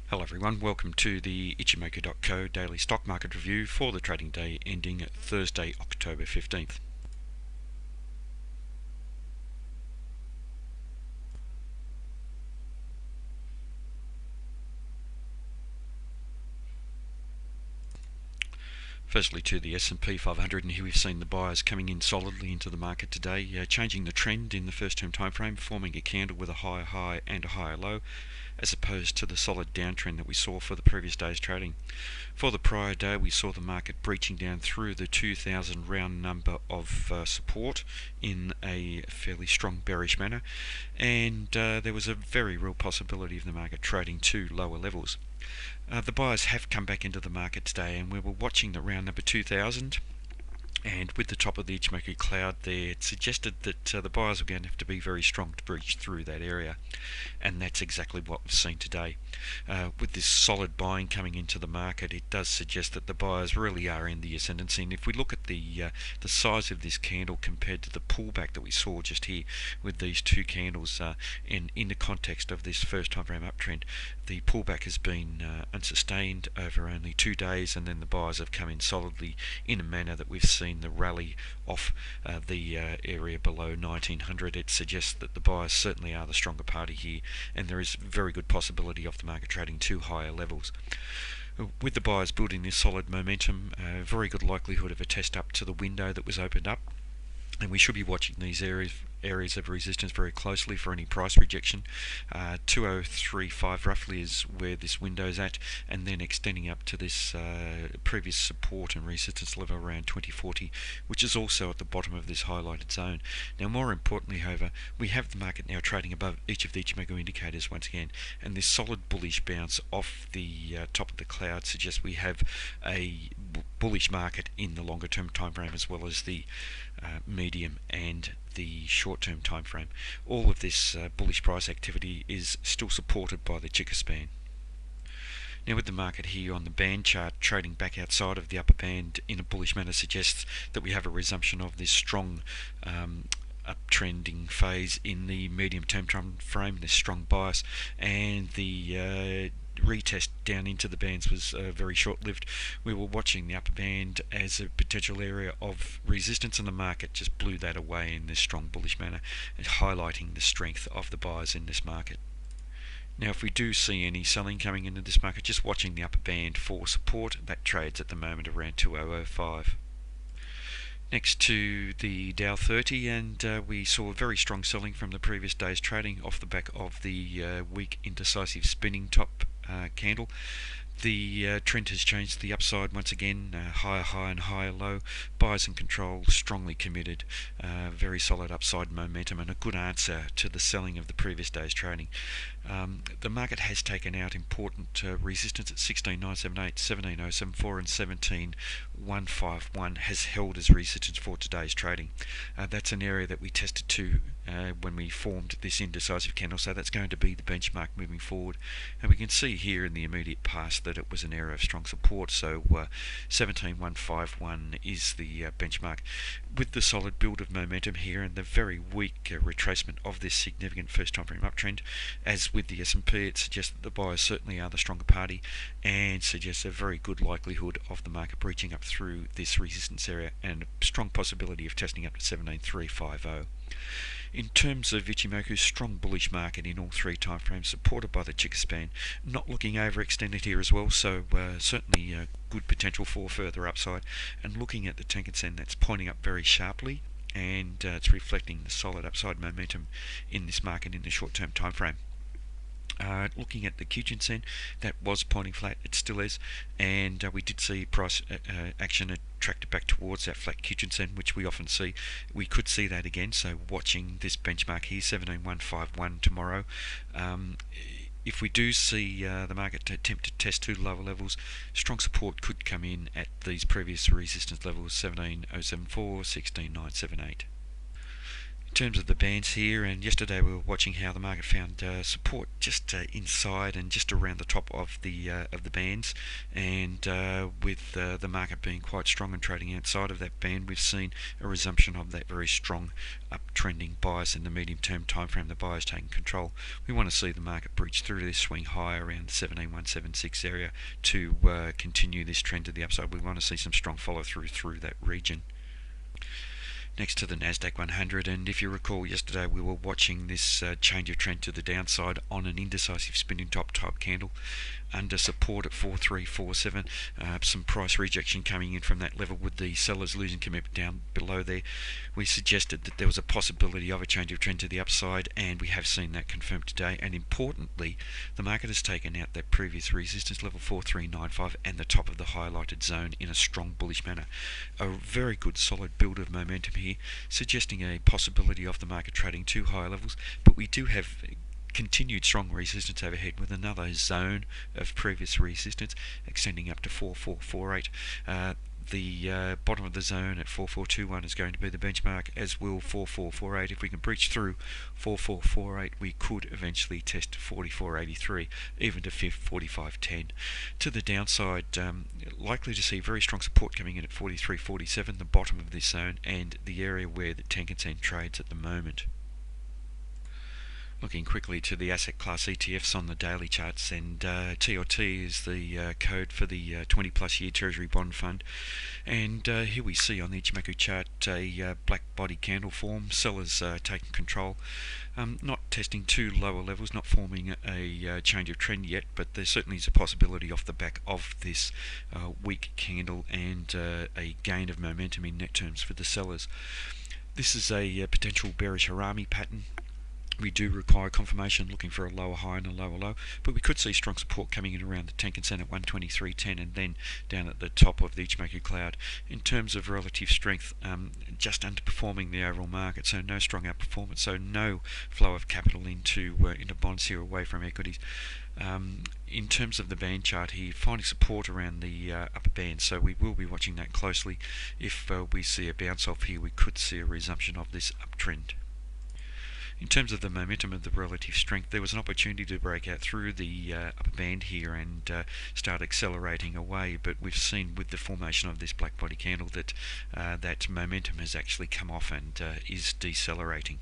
Hello everyone, welcome to the Ichimoku.co daily stock market review for the trading day ending Thursday, October 15th. Firstly to the S&P 500, and here we've seen the buyers coming in solidly into the market today, changing the trend in the first term time frame, forming a candle with a higher high and a higher low, as opposed to the solid downtrend that we saw for the previous day's trading. For the prior day, we saw the market breaching down through the 2000 round number of support in a fairly strong bearish manner, and there was a very real possibility of the market trading to lower levels. The buyers have come back into the market today, and we were watching the round number 2000, and with the top of the Ichimoku cloud there, it suggested that the buyers were going to have to be very strong to breach through that area, and that's exactly what we've seen today. With this solid buying coming into the market, it does suggest that the buyers really are in the ascendancy. And if we look at the size of this candle compared to the pullback that we saw just here with these two candles, in the context of this first time frame uptrend, the pullback has been unsustained over only 2 days, and then the buyers have come in solidly in a manner that we've seen the rally off the area below 1900. It suggests that the buyers certainly are the stronger party here, and there is very good possibility of the market trading to higher levels. With the buyers building this solid momentum, very good likelihood of a test up to the window that was opened up, and we should be watching these areas of resistance very closely for any price rejection. 2035 roughly is where this window is at, and then extending up to this previous support and resistance level around 2040, which is also at the bottom of this highlighted zone. Now, more importantly, however, we have the market now trading above each of the Ichimoku indicators once again, and this solid bullish bounce off the top of the cloud suggests we have a bullish market in the longer term time frame, as well as the medium and the short-term time frame. All of this bullish price activity is still supported by the Chica span. Now, with the market here on the band chart trading back outside of the upper band in a bullish manner, suggests that we have a resumption of this strong uptrending phase in the medium-term time frame, this strong bias, and the retest down into the bands was very short-lived. We were watching the upper band as a potential area of resistance, and the market just blew that away in this strong bullish manner, highlighting the strength of the buyers in this market. Now, if we do see any selling coming into this market, just watching the upper band for support, that trades at the moment around 2005. Next to the Dow 30, and we saw very strong selling from the previous day's trading off the back of the weak indecisive spinning top candle. The trend has changed to the upside once again, higher high and higher low. Buyers in control, strongly committed, very solid upside momentum, and a good answer to the selling of the previous day's trading. The market has taken out important resistance at 16978, 17074 and 17151 has held as resistance for today's trading. That's an area that we tested to when we formed this indecisive candle, so that's going to be the benchmark moving forward. And we can see here in the immediate past that it was an area of strong support, so 17151 is the benchmark. With the solid build of momentum here and the very weak retracement of this significant first time frame uptrend, as with the S&P, it suggests that the buyers certainly are the stronger party, and suggests a very good likelihood of the market breaching up through this resistance area, and a strong possibility of testing up to 17350. In terms of Ichimoku's strong bullish market in all three timeframes, supported by the Chica span, not looking overextended here as well, so certainly good potential for further upside. And looking at the Tenkan-sen, that's pointing up very sharply, and it's reflecting the solid upside momentum in this market in the short-term time frame. Looking at the Kijun-sen, that was pointing flat, it still is, and we did see price action attracted back towards that flat Kijun-sen, which we often see. We could see that again, so watching this benchmark here, 17151 tomorrow. If we do see the market attempt to test to lower levels, strong support could come in at these previous resistance levels, 17074, 16978. In In terms of the bands here, and yesterday we were watching how the market found support just inside and just around the top of the bands, and with the market being quite strong and trading outside of that band, we've seen a resumption of that very strong uptrending bias in the medium-term time frame. The buyers taking control. We want to see the market breach through this swing high around the 17176 area to continue this trend to the upside. We want to see some strong follow-through through that region. Next to the Nasdaq 100, and if you recall yesterday we were watching this change of trend to the downside on an indecisive spinning top type candle under support at 4347, some price rejection coming in from that level with the sellers losing commitment down below there. We suggested that there was a possibility of a change of trend to the upside, and we have seen that confirmed today. And importantly, the market has taken out that previous resistance level 4395 and the top of the highlighted zone in a strong bullish manner. A very good solid build of momentum here, suggesting a possibility of the market trading to higher levels, but we do have continued strong resistance overhead with another zone of previous resistance extending up to 4448. The bottom of the zone at 4421 is going to be the benchmark, as will 4448. If we can breach through 4448, we could eventually test 4483, even to 4510. To the downside, likely to see very strong support coming in at 4347, the bottom of this zone, and the area where the Tenkan-sen trades at the moment. Looking quickly to the asset class ETFs on the daily charts, and TOT is the code for the 20 plus year Treasury Bond Fund, and here we see on the Ichimoku chart a black body candle form, sellers taking control, not testing too lower levels, not forming a change of trend yet, but there certainly is a possibility off the back of this weak candle and a gain of momentum in net terms for the sellers. This is a potential bearish harami pattern. We do require confirmation, looking for a lower high and a lower low, but we could see strong support coming in around the Tenkan-sen at 123.10 and then down at the top of the Ichimoku cloud. In terms of relative strength, just underperforming the overall market, so no strong outperformance, so no flow of capital into bonds here away from equities. In terms of the band chart here, finding support around the upper band, so we will be watching that closely. If we see a bounce off here, we could see a resumption of this uptrend. In terms of the momentum of the relative strength, there was an opportunity to break out through the upper band here and start accelerating away, but we've seen with the formation of this black body candle that that momentum has actually come off and is decelerating.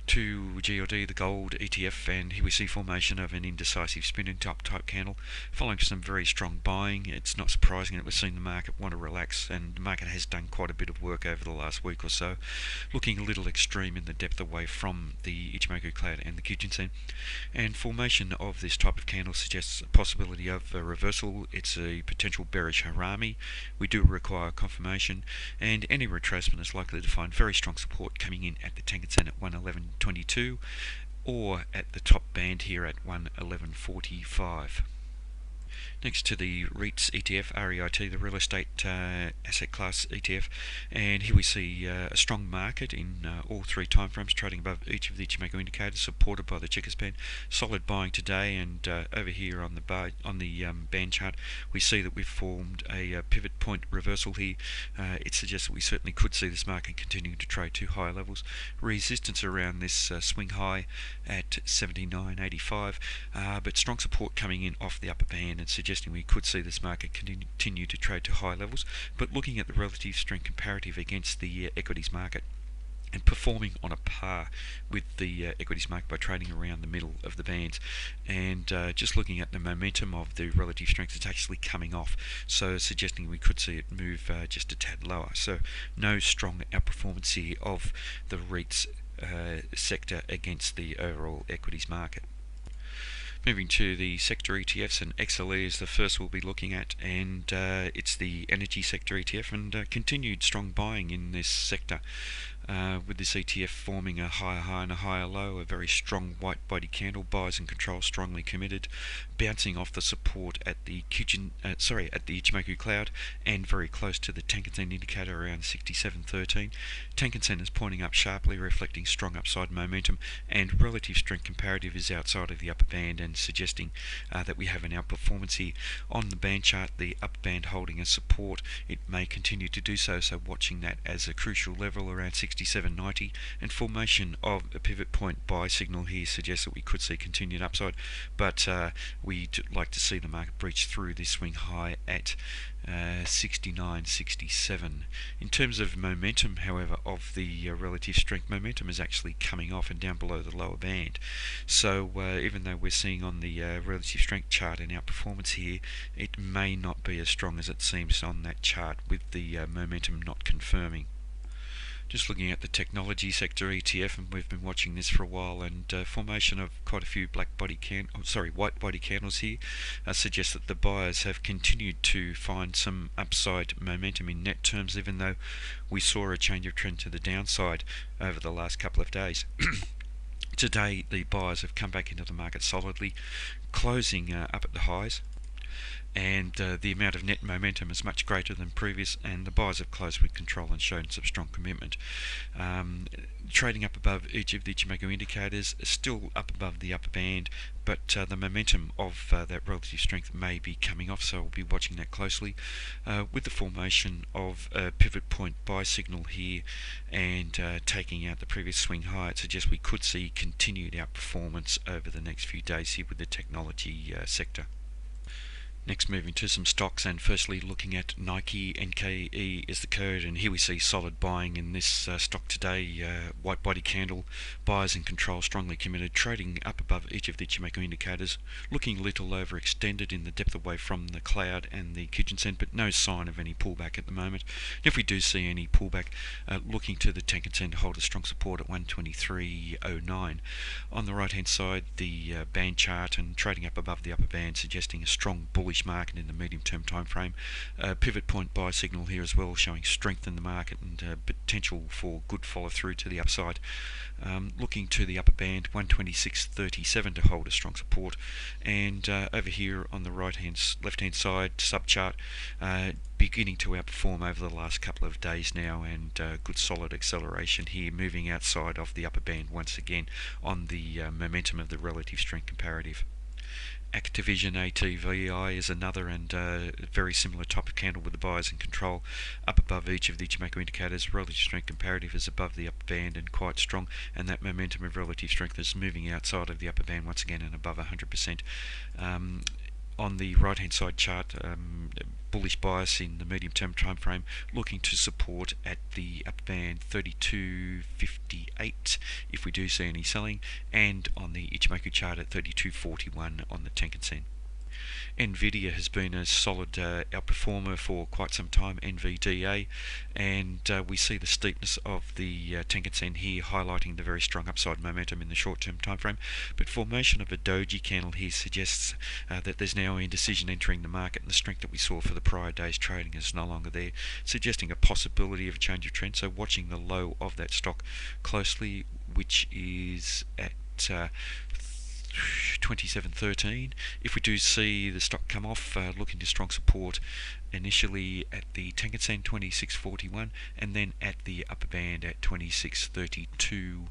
To GLD, the gold ETF, and here we see formation of an indecisive spinning top type candle following some very strong buying. It's not surprising that we've seen the market want to relax, and the market has done quite a bit of work over the last week or so, looking a little extreme in the depth away from the Ichimoku cloud and the Kijun-sen, and formation of this type of candle suggests a possibility of a reversal. It's a potential bearish harami. We do require confirmation, and any retracement is likely to find very strong support coming in at the Tenkan-sen at 111.22 or at the top band here at 111.45. Next to the REITs ETF, REIT, the real estate asset class ETF, and here we see a strong market in all three timeframes, trading above each of the Ichimoku indicators, supported by the Chica span. Solid buying today, and over here on the band chart, we see that we've formed a pivot point reversal here. It suggests that we certainly could see this market continuing to trade to higher levels. Resistance around this swing high at 79.85, but strong support coming in off the upper band, and suggesting we could see this market continue to trade to high levels. But looking at the relative strength comparative against the equities market, and performing on a par with the equities market by trading around the middle of the bands, and just looking at the momentum of the relative strength, it's actually coming off, so suggesting we could see it move just a tad lower. So no strong outperformance here of the REITs sector against the overall equities market. Moving to the sector ETFs, and XLE is the first we'll be looking at, and it's the energy sector ETF, and continued strong buying in this sector. With this ETF forming a higher high and a higher low, a very strong white body candle, buyers and control strongly committed, bouncing off the support at the Ichimoku cloud, and very close to the Tenkan-sen indicator around 67.13. Tenkan-sen is pointing up sharply, reflecting strong upside momentum, and relative strength comparative is outside of the upper band and suggesting that we have an outperformance here. On the band chart, the upper band holding a support. It may continue to do so, so watching that as a crucial level around 67.13 67.90, and formation of a pivot point buy signal here suggests that we could see continued upside, but we'd like to see the market breach through this swing high at 69.67. In terms of momentum, however, of the relative strength, momentum is actually coming off and down below the lower band. So even though we're seeing on the relative strength chart an outperformance here, it may not be as strong as it seems on that chart, with the momentum not confirming. Just looking at the technology sector ETF, and we've been watching this for a while, and formation of quite a few white body candles here suggests that the buyers have continued to find some upside momentum in net terms, even though we saw a change of trend to the downside over the last couple of days. Today the buyers have come back into the market solidly, closing up at the highs, and the amount of net momentum is much greater than previous, and the buyers have closed with control and shown some strong commitment. Trading up above each of the Ichimoku indicators, still up above the upper band, but the momentum of that relative strength may be coming off, so we'll be watching that closely. With the formation of a pivot point buy signal here and taking out the previous swing high, it suggests we could see continued outperformance over the next few days here with the technology sector. Next, moving to some stocks, and firstly looking at Nike. NKE is the code, and here we see solid buying in this stock today. White body candle, buyers in control, strongly committed, trading up above each of the Ichimoku indicators, looking a little overextended in the depth away from the cloud and the Kijun-sen, but no sign of any pullback at the moment. And if we do see any pullback, looking to the Tenkan-sen to hold a strong support at 123.09. On the right hand side, the band chart, and trading up above the upper band, suggesting a strong bullish market in the medium term time frame. Pivot point buy signal here as well, showing strength in the market and potential for good follow through to the upside. Looking to the upper band, 126.37 to hold a strong support, and over here on the left hand side subchart, beginning to outperform over the last couple of days now, and good solid acceleration here, moving outside of the upper band once again on the momentum of the relative strength comparative. Activision ATVI is another, and very similar type of candle with the buyers in control, up above each of the Ichimoku indicators. Relative strength comparative is above the upper band and quite strong, and that momentum of relative strength is moving outside of the upper band once again and above 100%. On the right hand side chart, bullish bias in the medium term time frame, looking to support at the upper band 32.58 if we do see any selling, and on the Ichimoku chart at 32.41 on the Tenkan-sen. Nvidia has been a solid outperformer for quite some time, NVDA, and we see the steepness of the Tenkan-sen here highlighting the very strong upside momentum in the short-term time frame. But formation of a doji candle here suggests that there's now indecision entering the market, and the strength that we saw for the prior day's trading is no longer there, suggesting a possibility of a change of trend. So watching the low of that stock closely, which is at 27.13. If we do see the stock come off, looking to strong support initially at the Tenkan-sen 26.41, and then at the upper band at 26.32